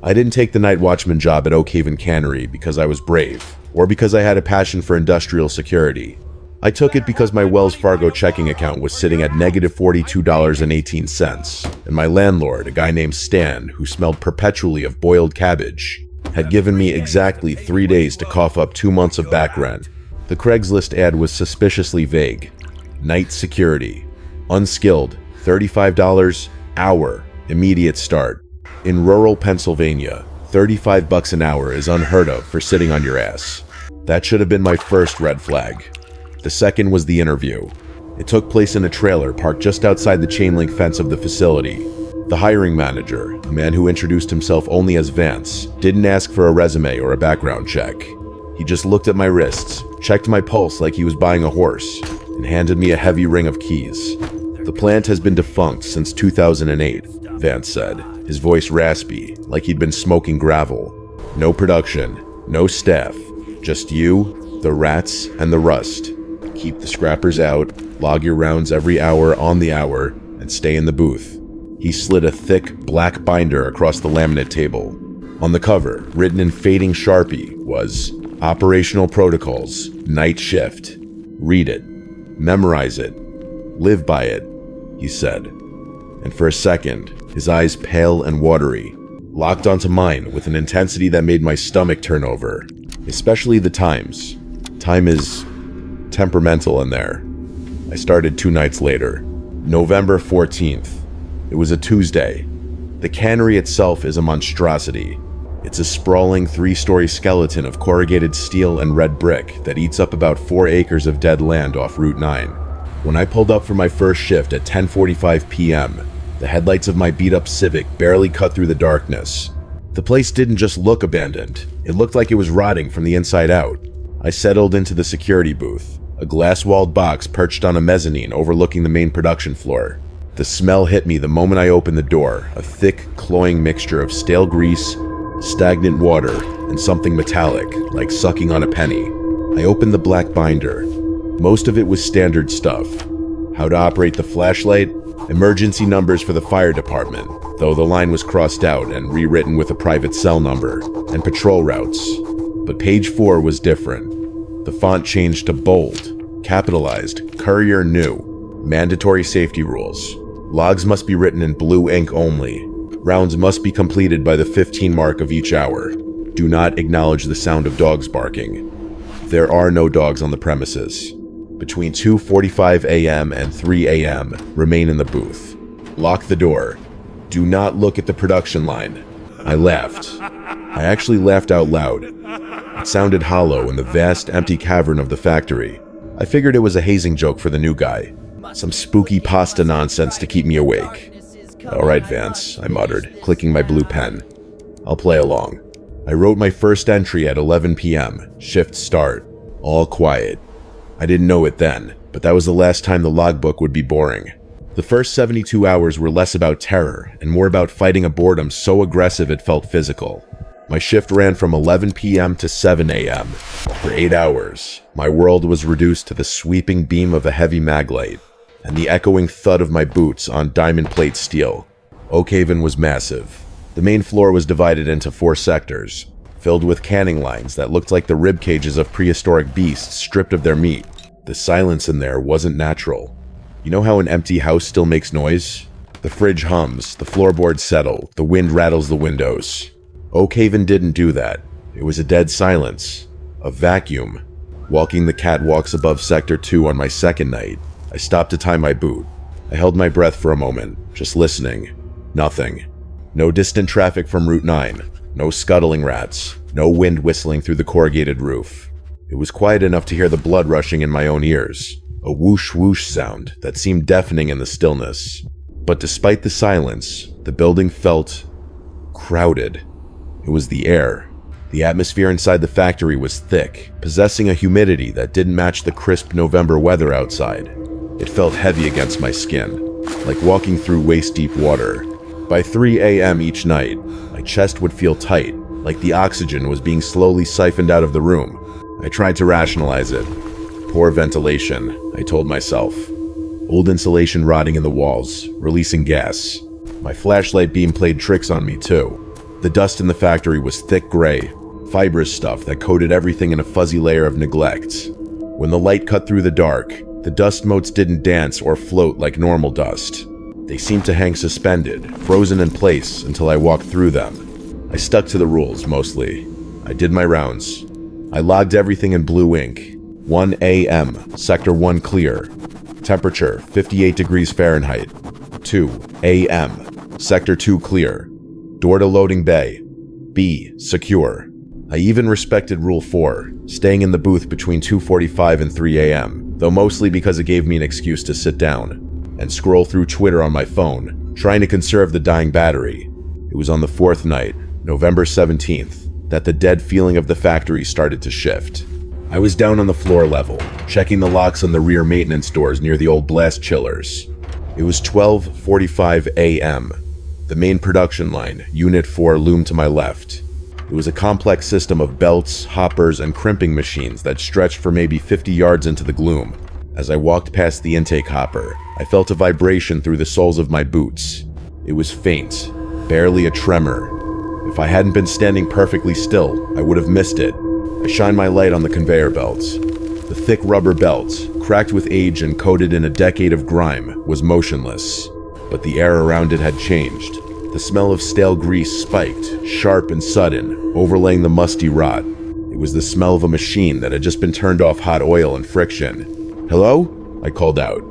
I didn't take the night watchman job at Oak Haven Cannery because I was brave, or because I had a passion for industrial security. I took it because my Wells Fargo checking account was sitting at negative $42.18, and my landlord, a guy named Stan, who smelled perpetually of boiled cabbage, had given me exactly 3 days to cough up 2 months of back rent. The Craigslist ad was suspiciously vague. Night security. Unskilled. $35 hour. Immediate start. In rural Pennsylvania, $35 an hour is unheard of for sitting on your ass. That should have been my first red flag. The second was the interview. It took place in a trailer parked just outside the chain link fence of the facility. The hiring manager, a man who introduced himself only as Vance, didn't ask for a resume or a background check. He just looked at my wrists, checked my pulse like he was buying a horse, and handed me a heavy ring of keys. The plant has been defunct since 2008, Vance said, his voice raspy, like he'd been smoking gravel. No production, no staff, just you, the rats, and the rust. Keep the scrappers out, log your rounds every hour on the hour, and stay in the booth. He slid a thick, black binder across the laminate table. On the cover, written in fading Sharpie, was Operational Protocols, Night Shift. Read it. Memorize it. Live by it, he said. And for a second, his eyes pale and watery, locked onto mine with an intensity that made my stomach turn over. Especially the times. Time is temperamental in there. I started 2 nights later. November 14th. It was a Tuesday. The cannery itself is a monstrosity. It's a sprawling 3-story skeleton of corrugated steel and red brick that eats up about 4 acres of dead land off Route 9. When I pulled up for my first shift at 10:45 p.m., the headlights of my beat-up Civic barely cut through the darkness. The place didn't just look abandoned. It looked like it was rotting from the inside out. I settled into the security booth, a glass-walled box perched on a mezzanine overlooking the main production floor. The smell hit me the moment I opened the door, a thick, cloying mixture of stale grease, stagnant water, and something metallic, like sucking on a penny. I opened the black binder. Most of it was standard stuff. How to operate the flashlight, emergency numbers for the fire department, though the line was crossed out and rewritten with a private cell number, and patrol routes. But page 4 was different. The font changed to bold, capitalized, courier new, mandatory safety rules. Logs must be written in blue ink only. Rounds must be completed by the 15 mark of each hour. Do not acknowledge the sound of dogs barking. There are no dogs on the premises. Between 2:45 a.m. and 3 a.m., remain in the booth. Lock the door. Do not look at the production line. I laughed. I actually laughed out loud. It sounded hollow in the vast, empty cavern of the factory. I figured it was a hazing joke for the new guy. Some spooky pasta nonsense to keep me awake. "All right, Vance," I muttered, clicking my blue pen. "I'll play along." I wrote my first entry at 11 p.m. Shift start. All quiet. I didn't know it then, but that was the last time the logbook would be boring. The first 72 hours were less about terror and more about fighting a boredom so aggressive it felt physical. My shift ran from 11 p.m. to 7 a.m. For 8 hours, my world was reduced to the sweeping beam of a heavy maglite and the echoing thud of my boots on diamond plate steel. Oak Haven was massive. The main floor was divided into 4 sectors, filled with canning lines that looked like the rib cages of prehistoric beasts stripped of their meat. The silence in there wasn't natural. You know how an empty house still makes noise? The fridge hums, the floorboards settle, the wind rattles the windows. Oak Haven didn't do that. It was a dead silence, a vacuum. Walking the catwalks above Sector 2 on my second night, I stopped to tie my boot. I held my breath for a moment, just listening. Nothing. No distant traffic from Route 9. No scuttling rats. No wind whistling through the corrugated roof. It was quiet enough to hear the blood rushing in my own ears. A whoosh whoosh sound that seemed deafening in the stillness. But despite the silence, the building felt crowded. It was the air. The atmosphere inside the factory was thick, possessing a humidity that didn't match the crisp November weather outside. It felt heavy against my skin, like walking through waist-deep water. By 3 a.m. each night, my chest would feel tight, like the oxygen was being slowly siphoned out of the room. I tried to rationalize it. Poor ventilation, I told myself. Old insulation rotting in the walls, releasing gas. My flashlight beam played tricks on me too. The dust in the factory was thick gray, fibrous stuff that coated everything in a fuzzy layer of neglect. When the light cut through the dark, the dust motes didn't dance or float like normal dust. They seemed to hang suspended, frozen in place until I walked through them. I stuck to the rules, mostly. I did my rounds. I logged everything in blue ink. 1 a.m., Sector 1 clear. Temperature, 58 degrees Fahrenheit. 2 a.m., Sector 2 clear. Door to loading bay. B, secure. I even respected Rule 4, staying in the booth between 2:45 and 3 a.m., though mostly because it gave me an excuse to sit down and scroll through Twitter on my phone, trying to conserve the dying battery. It was on the fourth night, November 17th, that the dead feeling of the factory started to shift. I was down on the floor level, checking the locks on the rear maintenance doors near the old blast chillers. It was 12:45 a.m. The main production line, Unit 4, loomed to my left. It was a complex system of belts, hoppers, and crimping machines that stretched for maybe 50 yards into the gloom. As I walked past the intake hopper, I felt a vibration through the soles of my boots. It was faint, barely a tremor. If I hadn't been standing perfectly still, I would have missed it. I shined my light on the conveyor belts. The thick rubber belt, cracked with age and coated in a decade of grime, was motionless. But the air around it had changed. The smell of stale grease spiked, sharp and sudden, overlaying the musty rot. It was the smell of a machine that had just been turned off hot oil and friction. "Hello?" I called out.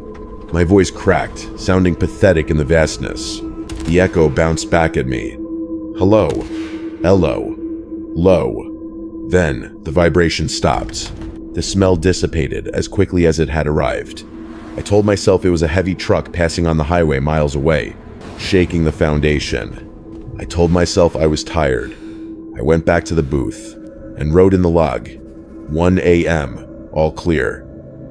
My voice cracked, sounding pathetic in the vastness. The echo bounced back at me. "Hello. Hello. Low." Then, the vibration stopped. The smell dissipated as quickly as it had arrived. I told myself it was a heavy truck passing on the highway miles away, shaking the foundation. I told myself I was tired. I went back to the booth and wrote in the log, 1 a.m., all clear.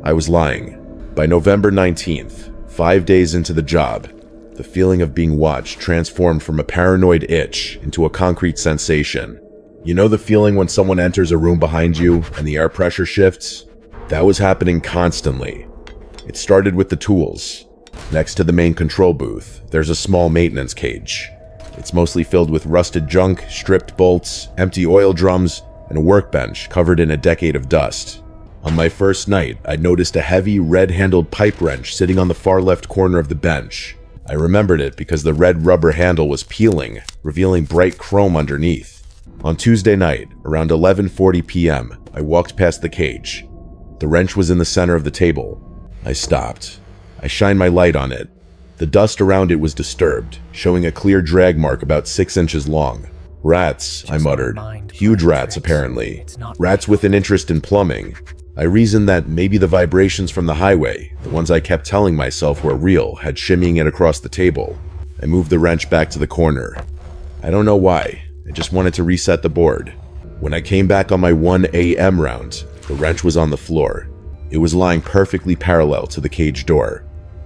I was lying. By November 19th, 5 days into the job, the feeling of being watched transformed from a paranoid itch into a concrete sensation. You know the feeling when someone enters a room behind you and the air pressure shifts? That was happening constantly. It started with the tools. Next to the main control booth, there's a small maintenance cage. It's mostly filled with rusted junk, stripped bolts, empty oil drums, and a workbench covered in a decade of dust. On my first night, I'd noticed a heavy, red-handled pipe wrench sitting on the far left corner of the bench. I remembered it because the red rubber handle was peeling, revealing bright chrome underneath. On Tuesday night, around 11:40 p.m., I walked past the cage. The wrench was in the center of the table. I stopped. I shined my light on it. The dust around it was disturbed, showing a clear drag mark about 6 inches long. Rats, I muttered. Huge rats, apparently. Rats with an interest in plumbing. I reasoned that maybe the vibrations from the highway, the ones I kept telling myself were real, had shimmying it across the table. I moved the wrench back to the corner. I don't know why. I just wanted to reset the board. When I came back on my 1 a.m. round, the wrench was on the floor. It was lying perfectly parallel to the cage door,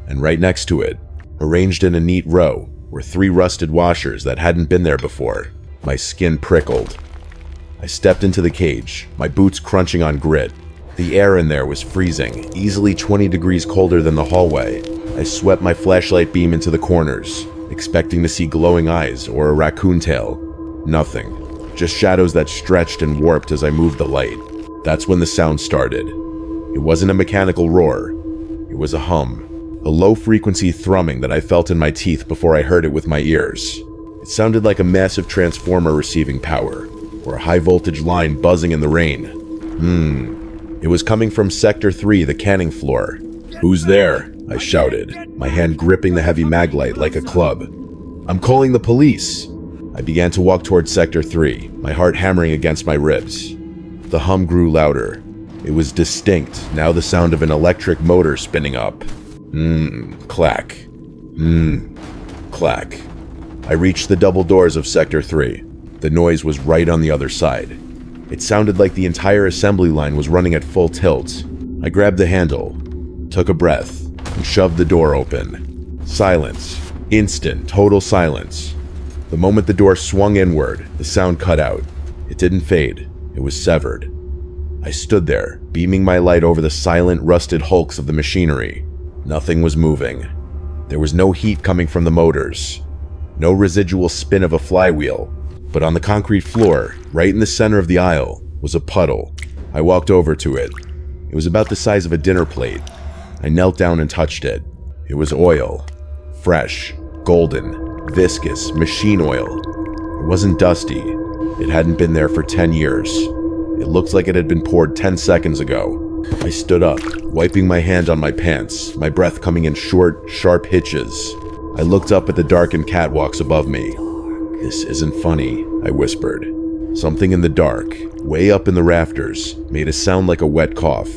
and right next to it, arranged in a neat row, were 3 rusted washers that hadn't been there before. My skin prickled. I stepped into the cage, my boots crunching on grit. The air in there was freezing, easily 20 degrees colder than the hallway. I swept my flashlight beam into the corners, expecting to see glowing eyes or a raccoon tail. Nothing. Just shadows that stretched and warped as I moved the light. That's when the sound started. It wasn't a mechanical roar. It was a hum. A low-frequency thrumming that I felt in my teeth before I heard it with my ears. It sounded like a massive transformer receiving power, or a high-voltage line buzzing in the rain. It was coming from Sector 3, the canning floor. "Who's there?" I shouted, my hand gripping the heavy maglite like a club. "I'm calling the police." I began to walk toward Sector 3, my heart hammering against my ribs. The hum grew louder. It was distinct, now the sound of an electric motor spinning up. Clack. Clack. I reached the double doors of Sector 3. The noise was right on the other side. It sounded like the entire assembly line was running at full tilt. I grabbed the handle, took a breath, and shoved the door open. Silence. Instant, total silence. The moment the door swung inward, the sound cut out. It didn't fade. It was severed. I stood there, beaming my light over the silent, rusted hulks of the machinery. Nothing was moving. There was no heat coming from the motors. No residual spin of a flywheel. But on the concrete floor, right in the center of the aisle, was a puddle. I walked over to it. It was about the size of a dinner plate. I knelt down and touched it. It was oil. Fresh, golden, viscous, machine oil. It wasn't dusty. It hadn't been there for 10 years. It looked like it had been poured 10 seconds ago. I stood up, wiping my hand on my pants, my breath coming in short, sharp hitches. I looked up at the darkened catwalks above me. "This isn't funny," I whispered. Something in the dark, way up in the rafters, made a sound like a wet cough.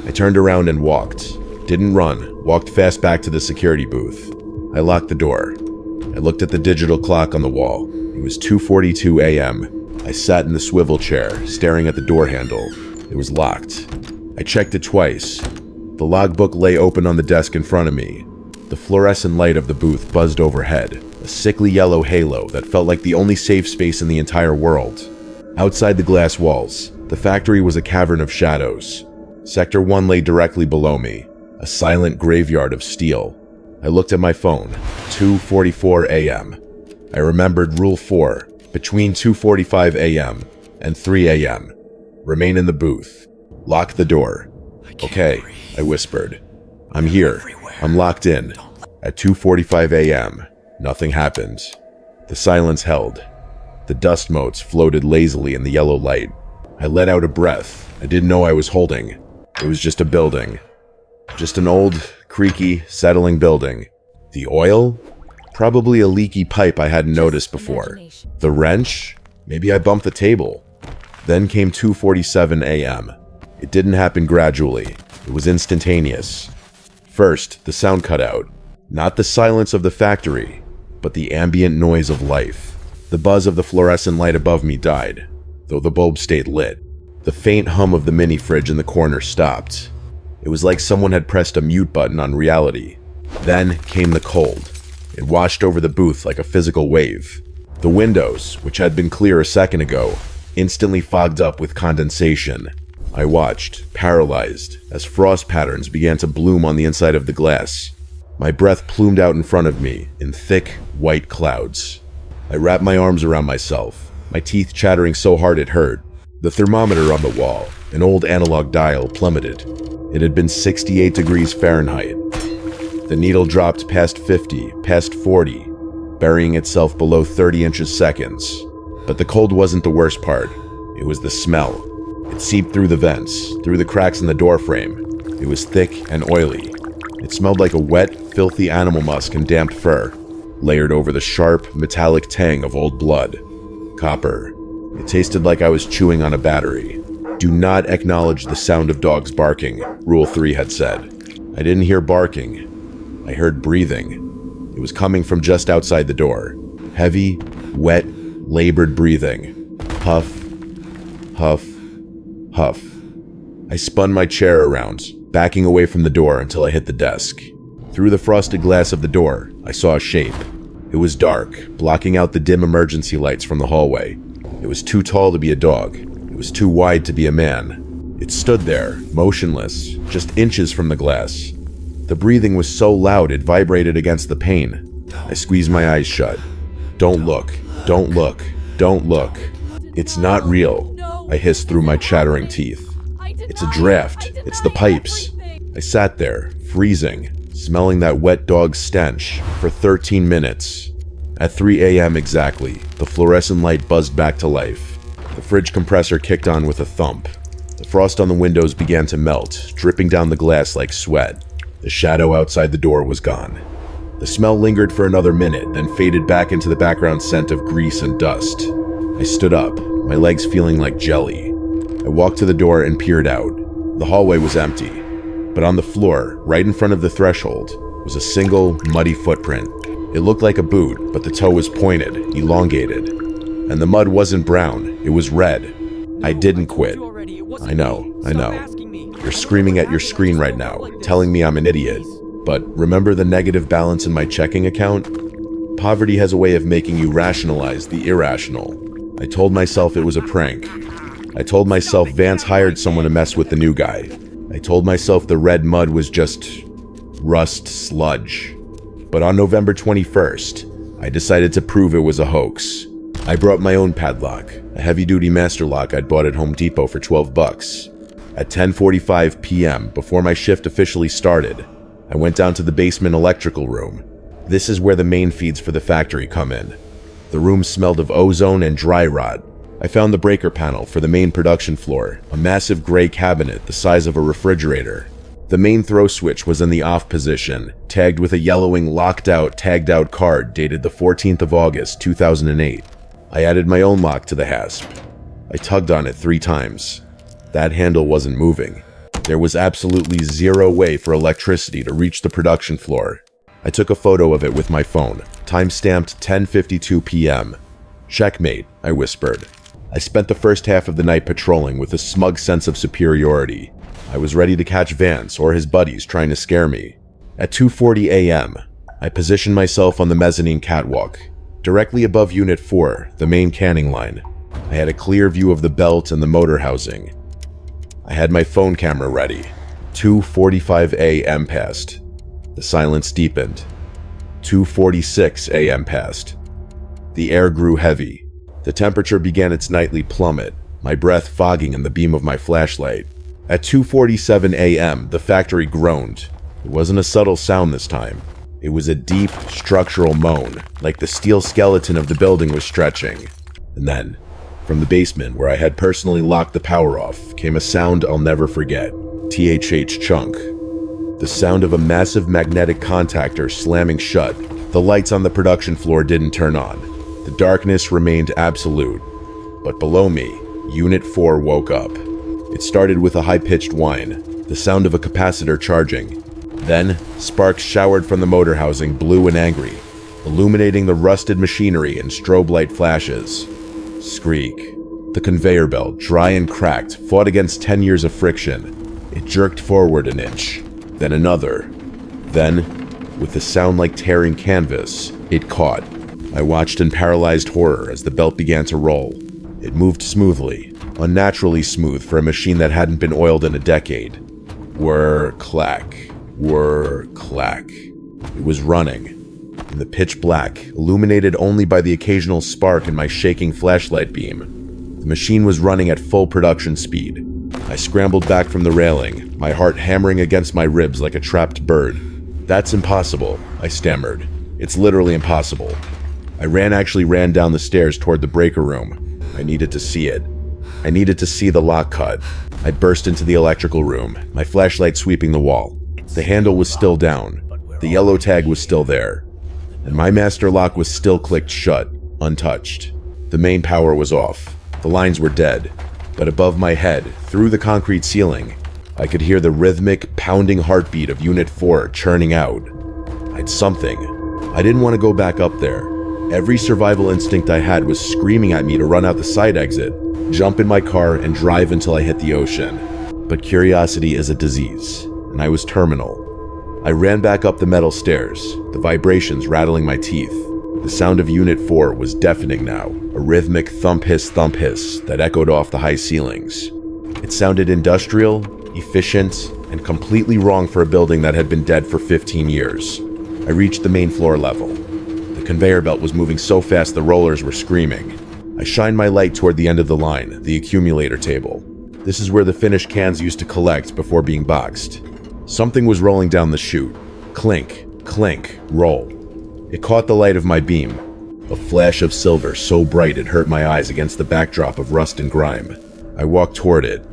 I turned around and walked. Didn't run, walked fast back to the security booth. I locked the door. I looked at the digital clock on the wall. It was 2:42 a.m. I sat in the swivel chair, staring at the door handle. It was locked. I checked it twice. The logbook lay open on the desk in front of me. The fluorescent light of the booth buzzed overhead, a sickly yellow halo that felt like the only safe space in the entire world. Outside the glass walls, the factory was a cavern of shadows. Sector 1 lay directly below me, a silent graveyard of steel. I looked at my phone, 2:44 a.m. I remembered Rule 4, between 2:45 a.m. and 3 a.m. Remain in the booth. Lock the door. "Okay," I whispered. "I'm here. I'm locked in." At 2:45 a.m., nothing happened. The silence held. The dust motes floated lazily in the yellow light. I let out a breath I didn't know I was holding. It was just a building. Just an old, creaky, settling building. The oil? Probably a leaky pipe I hadn't noticed before. The wrench? Maybe I bumped the table. Then came 2:47 a.m. It didn't happen gradually. It was instantaneous. First, the sound cut out. Not the silence of the factory, but the ambient noise of life. The buzz of the fluorescent light above me died, though the bulb stayed lit. The faint hum of the mini fridge in the corner stopped. It was like someone had pressed a mute button on reality. Then came the cold. It washed over the booth like a physical wave. The windows, which had been clear a second ago, instantly fogged up with condensation. I watched, paralyzed, as frost patterns began to bloom on the inside of the glass. My breath plumed out in front of me in thick, white clouds. I wrapped my arms around myself, my teeth chattering so hard it hurt. The thermometer on the wall, an old analog dial, plummeted. It had been 68 degrees Fahrenheit. The needle dropped past 50, past 40, burying itself below 30 inches seconds. But the cold wasn't the worst part. It was the smell. It seeped through the vents, through the cracks in the door frame. It was thick and oily. It smelled like a wet, filthy animal musk and damp fur, layered over the sharp, metallic tang of old blood. Copper. It tasted like I was chewing on a battery. "Do not acknowledge the sound of dogs barking," Rule 3 had said. I didn't hear barking. I heard breathing. It was coming from just outside the door. Heavy, wet, labored breathing. Huff, huff, huff. I spun my chair around, backing away from the door until I hit the desk. Through the frosted glass of the door, I saw a shape. It was dark, blocking out the dim emergency lights from the hallway. It was too tall to be a dog. It was too wide to be a man. It stood there, motionless, just inches from the glass. The breathing was so loud it vibrated against the pane. I squeezed my eyes shut. "Don't look, don't look, don't look. It's not real," I hissed through my chattering teeth. "It's a draft. It's the pipes." I sat there, freezing, smelling that wet dog stench, for 13 minutes. At 3 a.m. exactly, the fluorescent light buzzed back to life. The fridge compressor kicked on with a thump. The frost on the windows began to melt, dripping down the glass like sweat. The shadow outside the door was gone. The smell lingered for another minute, then faded back into the background scent of grease and dust. I stood up, my legs feeling like jelly. I walked to the door and peered out. The hallway was empty, but on the floor, right in front of the threshold, was a single, muddy footprint. It looked like a boot, but the toe was pointed, elongated. And the mud wasn't brown, it was red. I didn't quit. I know. You're screaming at your screen right now, telling me I'm an idiot. But remember the negative balance in my checking account? Poverty has a way of making you rationalize the irrational. I told myself it was a prank. I told myself Vance hired someone to mess with the new guy. I told myself the red mud was just rust sludge. But on November 21st, I decided to prove it was a hoax. I brought my own padlock, a heavy-duty master lock I'd bought at Home Depot for $12. At 10:45 p.m., before my shift officially started, I went down to the basement electrical room. This is where the main feeds for the factory come in. The room smelled of ozone and dry rot. I found the breaker panel for the main production floor, a massive gray cabinet the size of a refrigerator. The main throw switch was in the off position, tagged with a yellowing locked-out, tagged-out card dated the 14th of August, 2008. I added my own lock to the hasp. I tugged on it 3 times. That handle wasn't moving. There was absolutely zero way for electricity to reach the production floor. I took a photo of it with my phone, time-stamped 10:52 p.m. "Checkmate," I whispered. I spent the first half of the night patrolling with a smug sense of superiority. I was ready to catch Vance or his buddies trying to scare me. At 2:40 a.m., I positioned myself on the mezzanine catwalk, directly above Unit 4, the main canning line. I had a clear view of the belt and the motor housing. I had my phone camera ready. 2:45 a.m. passed. The silence deepened. 2:46 a.m. passed. The air grew heavy. The temperature began its nightly plummet, my breath fogging in the beam of my flashlight. At 2:47 a.m., the factory groaned. It wasn't a subtle sound this time. It was a deep, structural moan, like the steel skeleton of the building was stretching. And then, from the basement where I had personally locked the power off, came a sound I'll never forget. THH chunk. The sound of a massive magnetic contactor slamming shut. The lights on the production floor didn't turn on. The darkness remained absolute. But below me, Unit 4 woke up. It started with a high-pitched whine, the sound of a capacitor charging. Then, sparks showered from the motor housing, blue and angry, illuminating the rusted machinery in strobe light flashes. Skreek. The conveyor belt, dry and cracked, fought against 10 years of friction. It jerked forward an inch, then another. Then, with a sound like tearing canvas, it caught. I watched in paralyzed horror as the belt began to roll. It moved smoothly, unnaturally smooth for a machine that hadn't been oiled in a decade. Whir, clack, whir, clack. It was running, in the pitch black, illuminated only by the occasional spark in my shaking flashlight beam. The machine was running at full production speed. I scrambled back from the railing, my heart hammering against my ribs like a trapped bird. "That's impossible," I stammered. "It's literally impossible." I actually ran down the stairs toward the breaker room. I needed to see it. I needed to see the lock cut. I burst into the electrical room, my flashlight sweeping the wall. The handle was still down. The yellow tag was still there. And my master lock was still clicked shut, untouched. The main power was off. The lines were dead. But above my head, through the concrete ceiling, I could hear the rhythmic, pounding heartbeat of Unit 4 churning out. I'd something. I didn't want to go back up there. Every survival instinct I had was screaming at me to run out the side exit, jump in my car, and drive until I hit the ocean. But curiosity is a disease, and I was terminal. I ran back up the metal stairs, the vibrations rattling my teeth. The sound of Unit 4 was deafening now, a rhythmic thump hiss that echoed off the high ceilings. It sounded industrial, efficient, and completely wrong for a building that had been dead for 15 years. I reached the main floor level. The conveyor belt was moving so fast the rollers were screaming. I shined my light toward the end of the line, the accumulator table. This is where the finished cans used to collect before being boxed. Something was rolling down the chute. Clink, clink, roll. It caught the light of my beam. A flash of silver so bright it hurt my eyes against the backdrop of rust and grime. I walked toward it.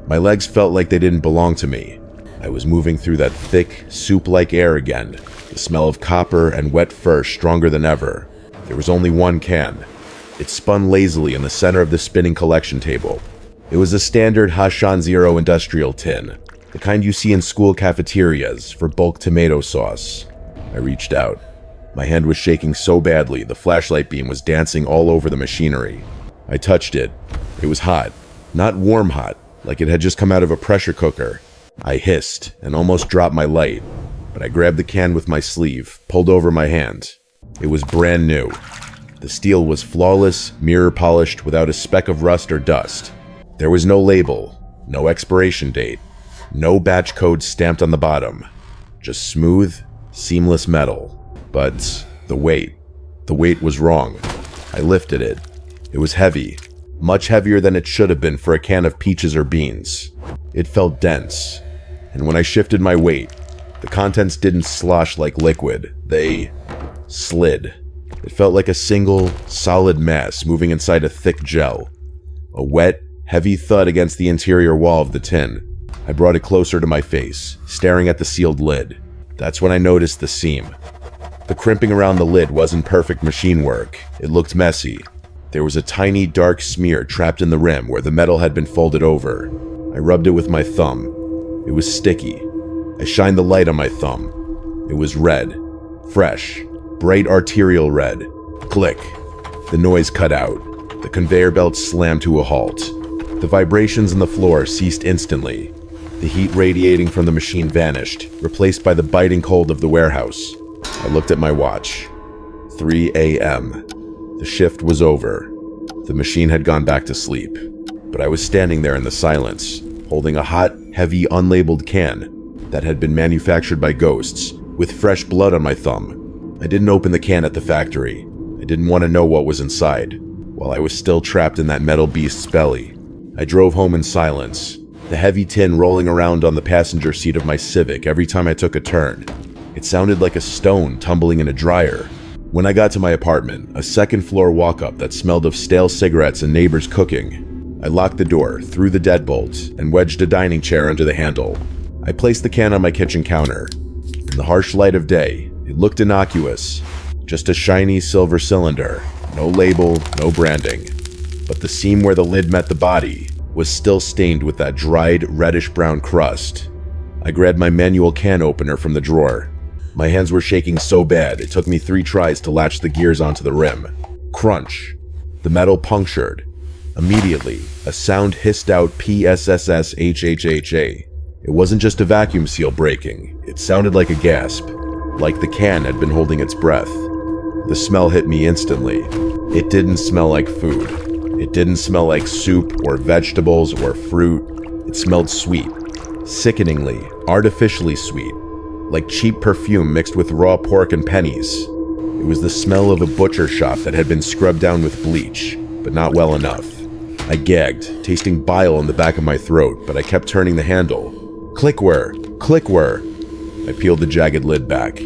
My legs felt like they didn't belong to me. I was moving through that thick, soup-like air again, the smell of copper and wet fur stronger than ever. There was only one can. It spun lazily in the center of the spinning collection table. It was a standard Hashan Zero industrial tin, the kind you see in school cafeterias for bulk tomato sauce. I reached out. My hand was shaking so badly the flashlight beam was dancing all over the machinery. I touched it. It was hot. Not warm hot, like it had just come out of a pressure cooker. I hissed and almost dropped my light, but I grabbed the can with my sleeve, pulled over my hand. It was brand new. The steel was flawless, mirror polished, without a speck of rust or dust. There was no label, no expiration date, no batch code stamped on the bottom. Just smooth, seamless metal. But the weight was wrong. I lifted it. It was heavy, much heavier than it should have been for a can of peaches or beans. It felt dense, and when I shifted my weight, the contents didn't slosh like liquid, they slid. It felt like a single, solid mass moving inside a thick gel. A wet, heavy thud against the interior wall of the tin. I brought it closer to my face, staring at the sealed lid. That's when I noticed the seam. The crimping around the lid wasn't perfect machine work. It looked messy. There was a tiny, dark smear trapped in the rim where the metal had been folded over. I rubbed it with my thumb. It was sticky. I shined the light on my thumb. It was red. Fresh. Bright arterial red. Click. The noise cut out. The conveyor belt slammed to a halt. The vibrations in the floor ceased instantly. The heat radiating from the machine vanished, replaced by the biting cold of the warehouse. I looked at my watch. 3 a.m. The shift was over. The machine had gone back to sleep. But I was standing there in the silence, holding a hot, heavy, unlabeled can that had been manufactured by ghosts, with fresh blood on my thumb. I didn't open the can at the factory. I didn't want to know what was inside, while I was still trapped in that metal beast's belly. I drove home in silence, the heavy tin rolling around on the passenger seat of my Civic every time I took a turn. It sounded like a stone tumbling in a dryer. When I got to my apartment, a second-floor walk-up that smelled of stale cigarettes and neighbors cooking, I locked the door, threw the deadbolt, and wedged a dining chair under the handle. I placed the can on my kitchen counter. In the harsh light of day, it looked innocuous. Just a shiny silver cylinder. No label, no branding. But the seam where the lid met the body was still stained with that dried, reddish-brown crust. I grabbed my manual can opener from the drawer. My hands were shaking so bad, it took me 3 tries to latch the gears onto the rim. Crunch. The metal punctured. Immediately, a sound hissed out PSSSHHHA. It wasn't just a vacuum seal breaking. It sounded like a gasp, like the can had been holding its breath. The smell hit me instantly. It didn't smell like food. It didn't smell like soup or vegetables or fruit. It smelled sweet. Sickeningly, artificially sweet. Like cheap perfume mixed with raw pork and pennies. It was the smell of a butcher shop that had been scrubbed down with bleach, but not well enough. I gagged, tasting bile in the back of my throat, but I kept turning the handle. Clickware! Clickware! I peeled the jagged lid back.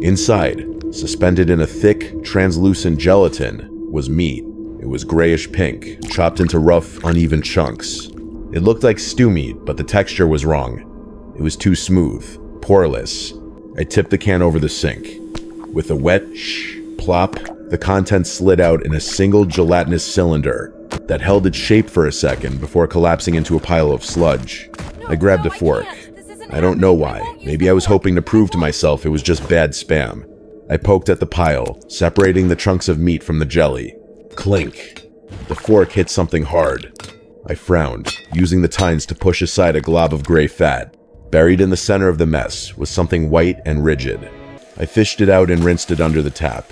Inside, suspended in a thick, translucent gelatin, was meat. It was grayish pink, chopped into rough, uneven chunks. It looked like stew meat, but the texture was wrong. It was too smooth, poreless. I tipped the can over the sink. With a wet plop, the contents slid out in a single gelatinous cylinder that held its shape for a second before collapsing into a pile of sludge. I grabbed a fork. I don't know why. Maybe I was hoping to prove to myself it was just bad spam. I poked at the pile, separating the chunks of meat from the jelly. Clink. The fork hit something hard. I frowned, using the tines to push aside a glob of gray fat. Buried in the center of the mess was something white and rigid. I fished it out and rinsed it under the tap.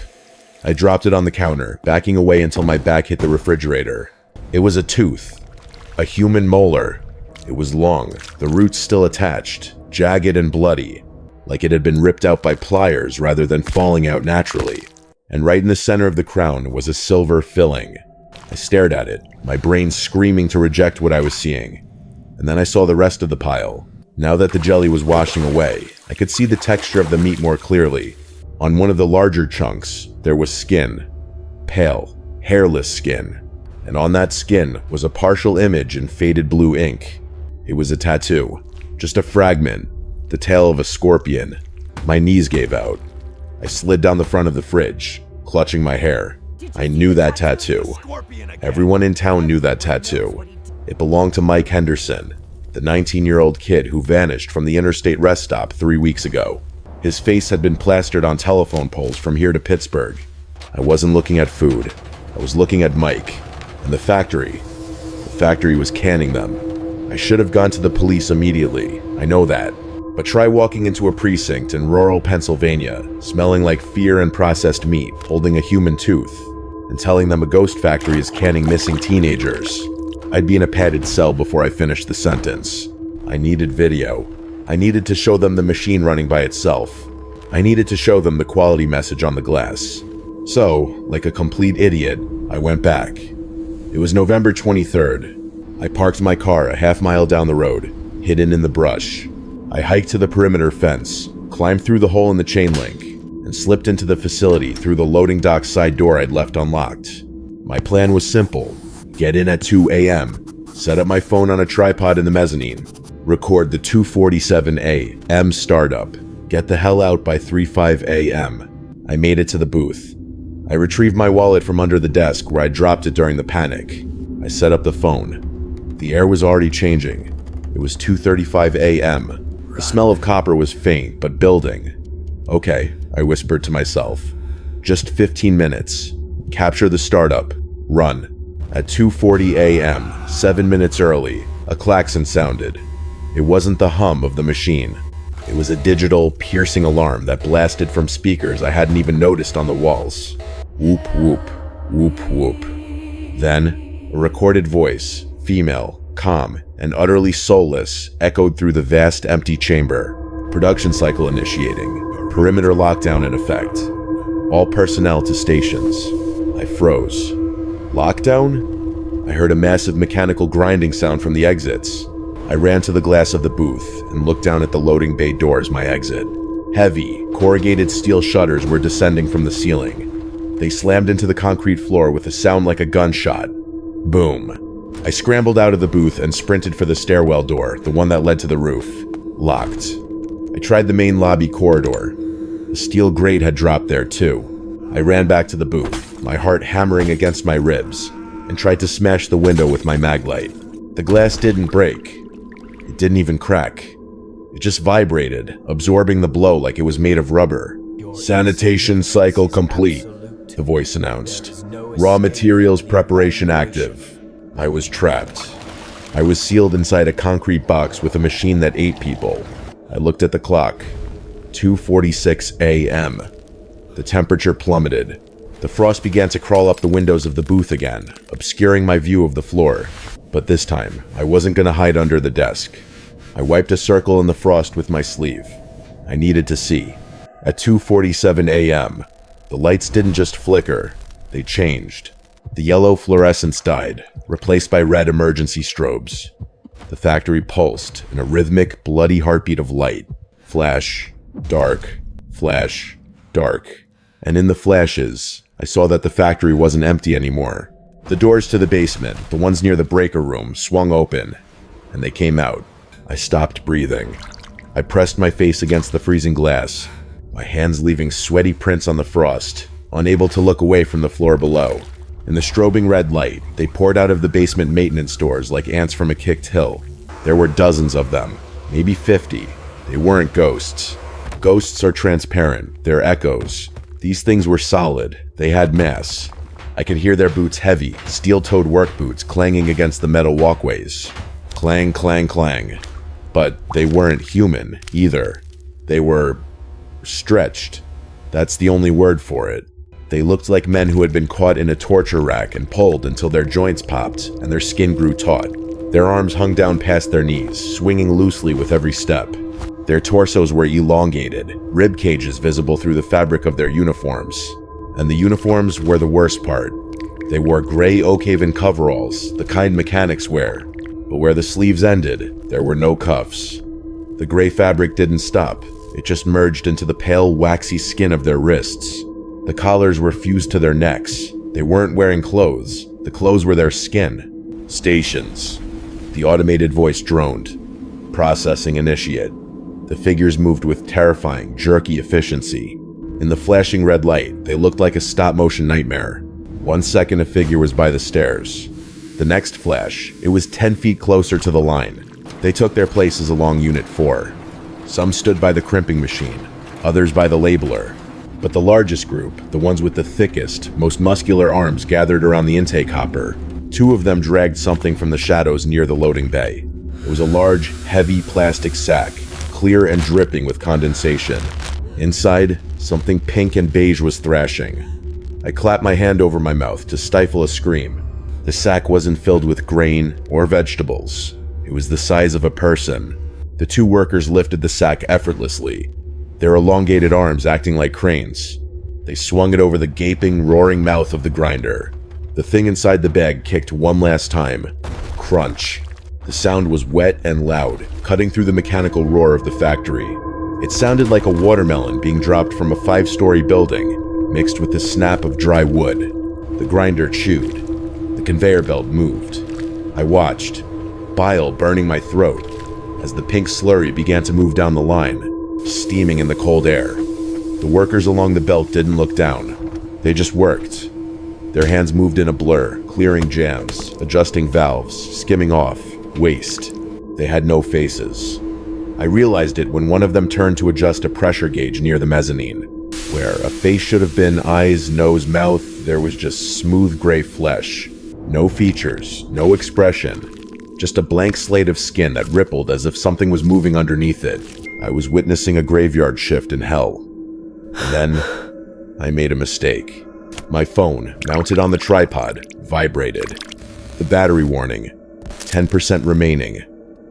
I dropped it on the counter, backing away until my back hit the refrigerator. It was a tooth. A human molar. It was long, the roots still attached, jagged and bloody, like it had been ripped out by pliers rather than falling out naturally. And right in the center of the crown was a silver filling. I stared at it, my brain screaming to reject what I was seeing. And then I saw the rest of the pile. Now that the jelly was washing away, I could see the texture of the meat more clearly. On one of the larger chunks, there was skin. Pale, hairless skin. And on that skin was a partial image in faded blue ink. It was a tattoo. Just a fragment. The tail of a scorpion. My knees gave out. I slid down the front of the fridge, clutching my hair. I knew that tattoo. Everyone in town knew that tattoo. It belonged to Mike Henderson, the 19-year-old kid who vanished from the interstate rest stop 3 weeks ago. His face had been plastered on telephone poles from here to Pittsburgh. I wasn't looking at food. I was looking at Mike. And the factory. The factory was canning them. I should have gone to the police immediately. I know that. But try walking into a precinct in rural Pennsylvania, smelling like fear and processed meat, holding a human tooth, and telling them a ghost factory is canning missing teenagers. I'd be in a padded cell before I finished the sentence. I needed video. I needed to show them the machine running by itself. I needed to show them the quality message on the glass. So, like a complete idiot, I went back. It was November 23rd. I parked my car a half-mile down the road, hidden in the brush. I hiked to the perimeter fence, climbed through the hole in the chain link, and slipped into the facility through the loading dock side door I'd left unlocked. My plan was simple: get in at 2 a.m., set up my phone on a tripod in the mezzanine, record the 2:47 a.m. startup, get the hell out by 3:05 a.m. I made it to the booth. I retrieved my wallet from under the desk where I dropped it during the panic. I set up the phone. The air was already changing. It was 2:35 a.m. The smell of copper was faint, but building. Okay, I whispered to myself. Just 15 minutes. Capture the startup. Run. At 2:40 a.m., 7 minutes early, a klaxon sounded. It wasn't the hum of the machine. It was a digital, piercing alarm that blasted from speakers I hadn't even noticed on the walls. Whoop whoop, whoop whoop. Then, a recorded voice, female, calm, and utterly soulless, echoed through the vast empty chamber. Production cycle initiating. Perimeter lockdown in effect. All personnel to stations. I froze. Lockdown? I heard a massive mechanical grinding sound from the exits. I ran to the glass of the booth and looked down at the loading bay doors, my exit. Heavy, corrugated steel shutters were descending from the ceiling. They slammed into the concrete floor with a sound like a gunshot. Boom. I scrambled out of the booth and sprinted for the stairwell door, the one that led to the roof. Locked. I tried the main lobby corridor. The steel grate had dropped there too. I ran back to the booth, my heart hammering against my ribs, and tried to smash the window with my maglite. The glass didn't break. It didn't even crack. It just vibrated, absorbing the blow like it was made of rubber. Sanitation cycle complete, the voice announced. Raw materials preparation active. I was trapped. I was sealed inside a concrete box with a machine that ate people. I looked at the clock. 2:46 a.m. The temperature plummeted. The frost began to crawl up the windows of the booth again, obscuring my view of the floor. But this time, I wasn't going to hide under the desk. I wiped a circle in the frost with my sleeve. I needed to see. At 2:47 a.m., the lights didn't just flicker, they changed. The yellow fluorescence died, replaced by red emergency strobes. The factory pulsed in a rhythmic, bloody heartbeat of light. Flash, dark, flash, dark. And in the flashes, I saw that the factory wasn't empty anymore. The doors to the basement, the ones near the breaker room, swung open, and they came out. I stopped breathing. I pressed my face against the freezing glass, my hands leaving sweaty prints on the frost, unable to look away from the floor below. In the strobing red light, they poured out of the basement maintenance doors like ants from a kicked hill. There were dozens of them, maybe 50. They weren't ghosts. Ghosts are transparent, they're echoes. These things were solid, they had mass. I could hear their boots heavy, steel-toed work boots clanging against the metal walkways. Clang, clang, clang. But they weren't human, either. They were stretched. That's the only word for it. They looked like men who had been caught in a torture rack and pulled until their joints popped and their skin grew taut. Their arms hung down past their knees, swinging loosely with every step. Their torsos were elongated, rib cages visible through the fabric of their uniforms. And the uniforms were the worst part. They wore gray Oakhaven coveralls, the kind mechanics wear. But where the sleeves ended, there were no cuffs. The gray fabric didn't stop. It just merged into the pale, waxy skin of their wrists. The collars were fused to their necks. They weren't wearing clothes. The clothes were their skin. Stations. The automated voice droned. Processing initiate. The figures moved with terrifying, jerky efficiency. In the flashing red light, they looked like a stop-motion nightmare. 1 second a figure was by the stairs. The next flash, it was 10 feet closer to the line. They took their places along Unit 4. Some stood by the crimping machine, others by the labeler. But the largest group, the ones with the thickest, most muscular arms gathered around the intake hopper. 2 of them dragged something from the shadows near the loading bay. It was a large, heavy plastic sack, clear and dripping with condensation. Inside, something pink and beige was thrashing. I clapped my hand over my mouth to stifle a scream. The sack wasn't filled with grain or vegetables. It was the size of a person. The 2 workers lifted the sack effortlessly, their elongated arms acting like cranes. They swung it over the gaping, roaring mouth of the grinder. The thing inside the bag kicked one last time. Crunch. The sound was wet and loud, cutting through the mechanical roar of the factory. It sounded like a watermelon being dropped from a 5-story building, mixed with the snap of dry wood. The grinder chewed. The conveyor belt moved. I watched, bile burning my throat, as the pink slurry began to move down the line, steaming in the cold air. The workers along the belt didn't look down. They just worked. Their hands moved in a blur, clearing jams, adjusting valves, skimming off, waste. They had no faces. I realized it when one of them turned to adjust a pressure gauge near the mezzanine. Where a face should have been eyes, nose, mouth, there was just smooth gray flesh. No features, no expression. Just a blank slate of skin that rippled as if something was moving underneath it. I was witnessing a graveyard shift in hell. And then, I made a mistake. My phone, mounted on the tripod, vibrated. The battery warning, 10% remaining.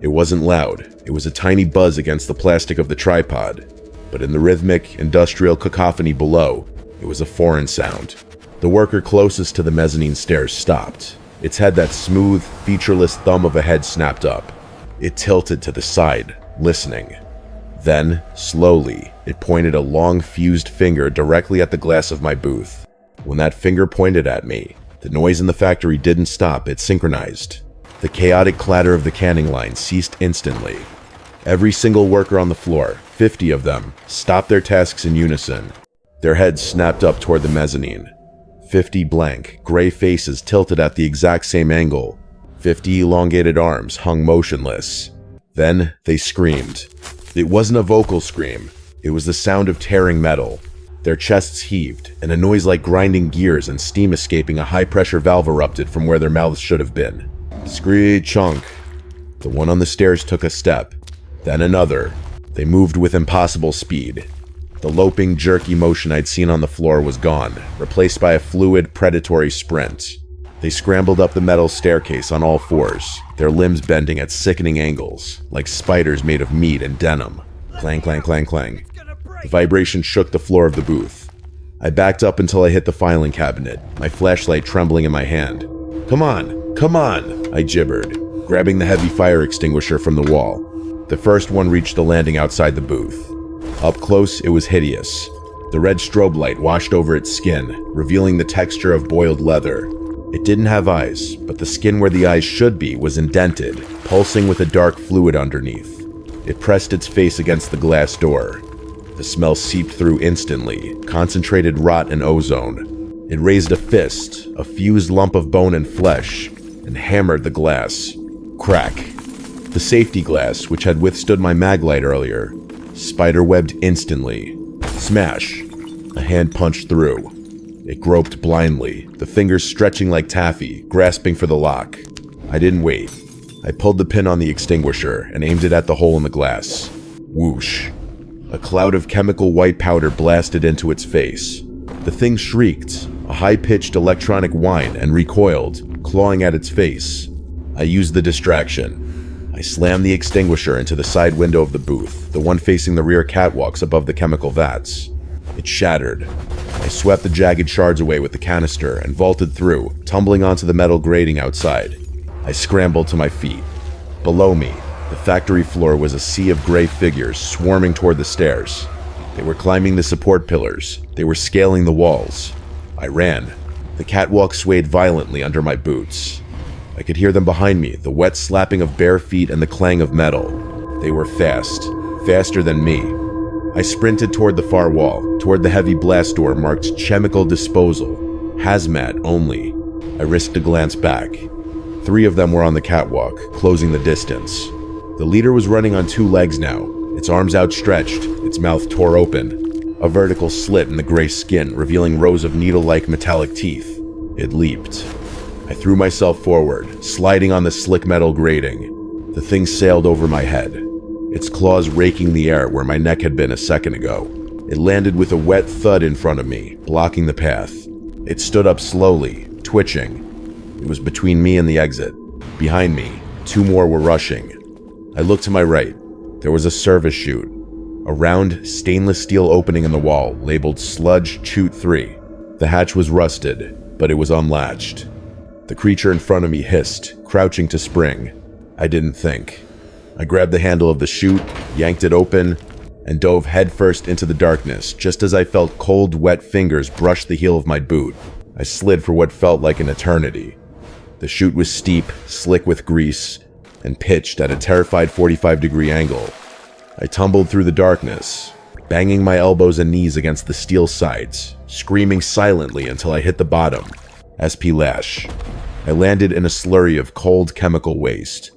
It wasn't loud. It was a tiny buzz against the plastic of the tripod. But in the rhythmic, industrial cacophony below, it was a foreign sound. The worker closest to the mezzanine stairs stopped. Its head, that smooth, featureless thumb of a head, snapped up. It tilted to the side, listening. Then, slowly, it pointed a long, fused finger directly at the glass of my booth. When that finger pointed at me, the noise in the factory didn't stop, it synchronized. The chaotic clatter of the canning line ceased instantly. Every single worker on the floor, 50 of them, stopped their tasks in unison. Their heads snapped up toward the mezzanine. 50 blank, gray faces tilted at the exact same angle. 50 elongated arms hung motionless. Then they screamed. It wasn't a vocal scream. It was the sound of tearing metal. Their chests heaved, and a noise like grinding gears and steam escaping a high-pressure valve erupted from where their mouths should have been. Screech-chunk. The one on the stairs took a step, then another. They moved with impossible speed. The loping, jerky motion I'd seen on the floor was gone, replaced by a fluid, predatory sprint. They scrambled up the metal staircase on all fours, their limbs bending at sickening angles, like spiders made of meat and denim. Clang, clang, clang, clang. The vibration shook the floor of the booth. I backed up until I hit the filing cabinet, my flashlight trembling in my hand. Come on, come on, I gibbered, grabbing the heavy fire extinguisher from the wall. The first one reached the landing outside the booth. Up close, it was hideous. The red strobe light washed over its skin, revealing the texture of boiled leather. It didn't have eyes, but the skin where the eyes should be was indented, pulsing with a dark fluid underneath. It pressed its face against the glass door. The smell seeped through instantly, concentrated rot and ozone. It raised a fist, a fused lump of bone and flesh, and hammered the glass. Crack. The safety glass, which had withstood my mag light earlier, spider-webbed instantly. Smash. A hand punched through. It groped blindly, the fingers stretching like taffy, grasping for the lock. I didn't wait. I pulled the pin on the extinguisher and aimed it at the hole in the glass. Whoosh. A cloud of chemical white powder blasted into its face. The thing shrieked, a high-pitched electronic whine, and recoiled, clawing at its face. I used the distraction. I slammed the extinguisher into the side window of the booth, the one facing the rear catwalks above the chemical vats. It shattered. I swept the jagged shards away with the canister and vaulted through, tumbling onto the metal grating outside. I scrambled to my feet. Below me, the factory floor was a sea of gray figures swarming toward the stairs. They were climbing the support pillars. They were scaling the walls. I ran. The catwalk swayed violently under my boots. I could hear them behind me, the wet slapping of bare feet and the clang of metal. They were fast, faster than me. I sprinted toward the far wall, toward the heavy blast door marked Chemical Disposal, Hazmat Only. I risked a glance back. 3 of them were on the catwalk, closing the distance. The leader was running on 2 legs now, its arms outstretched, its mouth tore open. A vertical slit in the gray skin, revealing rows of needle-like metallic teeth. It leaped. I threw myself forward, sliding on the slick metal grating. The thing sailed over my head, its claws raking the air where my neck had been a second ago. It landed with a wet thud in front of me, blocking the path. It stood up slowly, twitching. It was between me and the exit. Behind me, 2 more were rushing. I looked to my right. There was a service chute. A round, stainless steel opening in the wall, labeled Sludge Chute 3. The hatch was rusted, but it was unlatched. The creature in front of me hissed, crouching to spring. I didn't think. I grabbed the handle of the chute, yanked it open, and dove headfirst into the darkness just as I felt cold, wet fingers brush the heel of my boot. I slid for what felt like an eternity. The chute was steep, slick with grease, and pitched at a terrified 45-degree angle. I tumbled through the darkness, banging my elbows and knees against the steel sides, screaming silently until I hit the bottom. SP Lash. I landed in a slurry of cold chemical waste.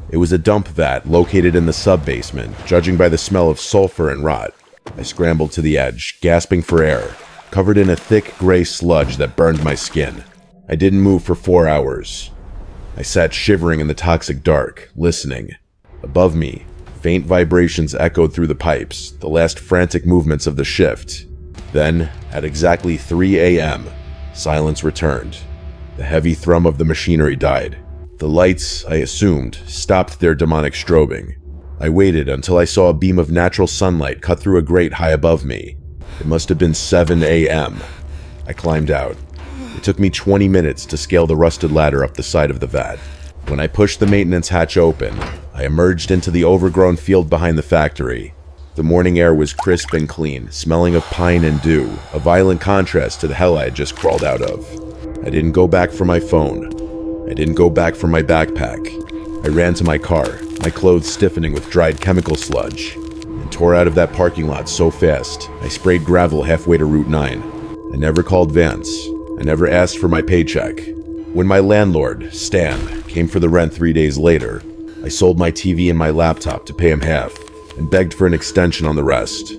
It was a dump vat located in the sub-basement, judging by the smell of sulfur and rot. I scrambled to the edge, gasping for air, covered in a thick gray sludge that burned my skin. I didn't move for 4 hours. I sat shivering in the toxic dark, listening. Above me, faint vibrations echoed through the pipes, the last frantic movements of the shift. Then, at exactly 3 a.m., silence returned. The heavy thrum of the machinery died. The lights, I assumed, stopped their demonic strobing. I waited until I saw a beam of natural sunlight cut through a grate high above me. It must have been 7 a.m. I climbed out. It took me 20 minutes to scale the rusted ladder up the side of the vat. When I pushed the maintenance hatch open, I emerged into the overgrown field behind the factory. The morning air was crisp and clean, smelling of pine and dew, a violent contrast to the hell I had just crawled out of. I didn't go back for my phone. I didn't go back for my backpack. I ran to my car, my clothes stiffening with dried chemical sludge, and tore out of that parking lot so fast, I sprayed gravel halfway to Route 9. I never called Vance. I never asked for my paycheck. When my landlord, Stan, came for the rent 3 days later, I sold my TV and my laptop to pay him half, and begged for an extension on the rest.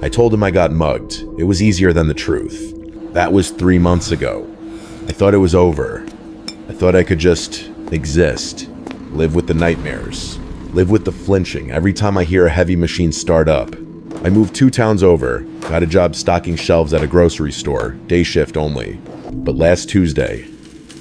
I told him I got mugged. It was easier than the truth. That was 3 months ago. I thought it was over. I thought I could just exist, live with the nightmares, live with the flinching every time I hear a heavy machine start up. I moved 2 towns over, got a job stocking shelves at a grocery store, day shift only. But last Tuesday,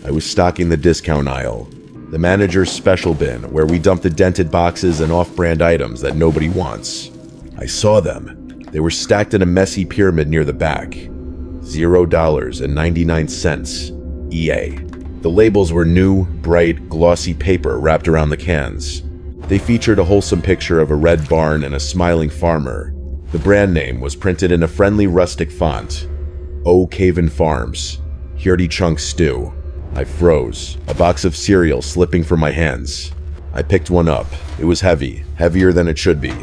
I was stocking the discount aisle, the manager's special bin where we dump the dented boxes and off-brand items that nobody wants. I saw them. They were stacked in a messy pyramid near the back. $0.99 EA. The labels were new, bright, glossy paper wrapped around the cans. They featured a wholesome picture of a red barn and a smiling farmer. The brand name was printed in a friendly rustic font. O Caven Farms. Hearty Chunk Stew. I froze, a box of cereal slipping from my hands. I picked one up. It was heavy, heavier than it should be.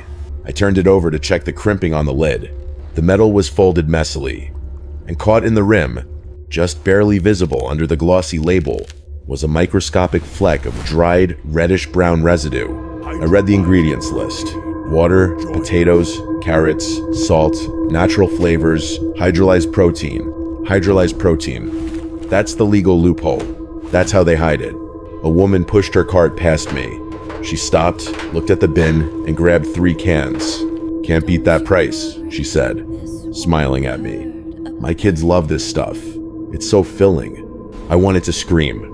I turned it over to check the crimping on the lid. The metal was folded messily, and caught in the rim, just barely visible under the glossy label, was a microscopic fleck of dried, reddish-brown residue. I read the ingredients list. Water, potatoes, carrots, salt, natural flavors, hydrolyzed protein. Hydrolyzed protein. That's the legal loophole. That's how they hide it. A woman pushed her cart past me. She stopped, looked at the bin, and grabbed 3 cans. "Can't beat that price," she said, smiling at me. "My kids love this stuff. It's so filling." I wanted to scream.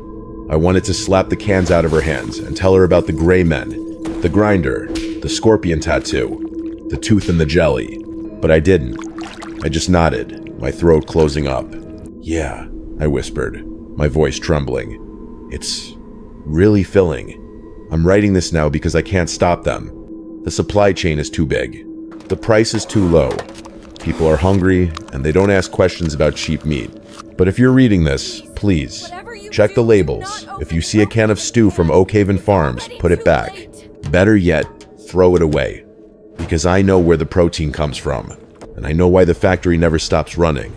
I wanted to slap the cans out of her hands and tell her about the gray men, the grinder, the scorpion tattoo, the tooth and the jelly. But I didn't. I just nodded, my throat closing up. "Yeah," I whispered, my voice trembling. "It's really filling. I'm writing this now because I can't stop them. The supply chain is too big. The price is too low. People are hungry, and they don't ask questions about cheap meat. But if you're reading this, please, check the labels. If you see a can of stew from Oak Haven Farms, put it back. Better yet, throw it away. Because I know where the protein comes from, and I know why the factory never stops running.